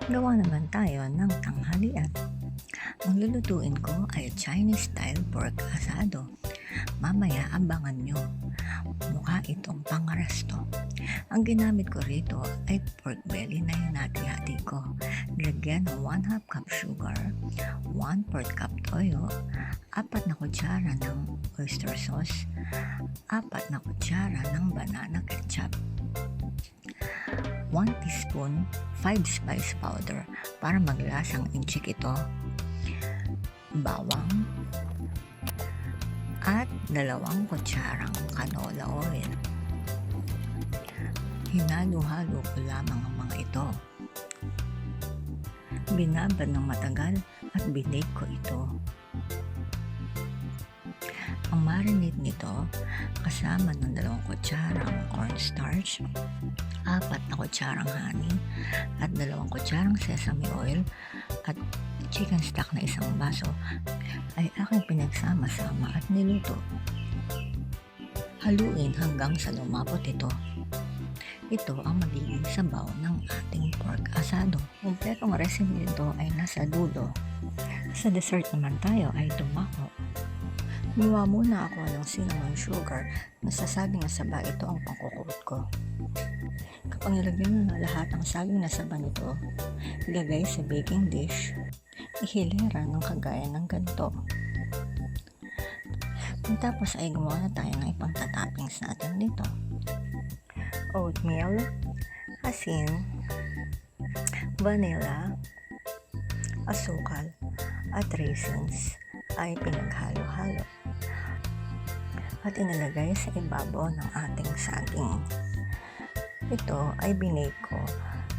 Gawa naman tayo ng tanghalian. Ang lulutuin ko ay Chinese-style pork asado. Mamaya abangan nyo. Mukha itong pang-resto. Ang ginamit ko rito ay pork belly na hinati-hati ko. Lagyan ng 1/2 cup sugar, 1/4 cup toyo, 4 na kutsara ng oyster sauce, 4 na kutsara ng banana ketchup, 1 teaspoon 5 spice powder para maglasang inchik ito, bawang, at 2 kutsarang canola oil. Hinalo-halo ko lamang ang mga ito. Binabad ng matagal at binake ko ito. Ang marinade nito kasama ng 2 kutsarang cornstarch, 4 na kutsarang honey, at 2 kutsarang sesame oil at chicken stock na 1 baso ay aking pinagsama-sama at niluto. Haluin hanggang sa lumapot ito. Ito ang magiging sabaw ng ating pork asado. Kompletong recipe nito ay nasa dulo. Sa dessert naman tayo ay dumako. Gumawa muna ako ng cinnamon sugar. Nasasabing na saba ito ang pangkukot ko. Kapag nilagyan mo na lahat ng saging na saba nito, ilagay sa baking dish, ihilera ng kagaya ng ganito. Tapos ay gumawa na tayo ng ipang toppings natin dito. Oatmeal, asin, vanilla, asukal, at raisins ay pinaghalo-halo at inilagay sa ibabaw ng ating saging. Ito ay binake ko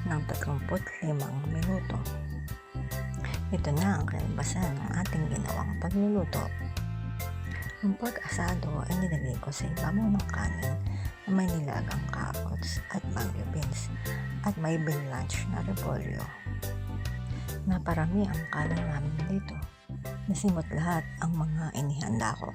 ng 35 minuto. Ito na ang kalabasan ng ating ginawang pagluluto. Ang pork asado ay nilagay ko sa ibabaw ng kanin na may nilagang carrots at mango beans at may binlanch na repolyo. Naparami ang kanin namin dito. Nasimot lahat ang mga inihanda ko.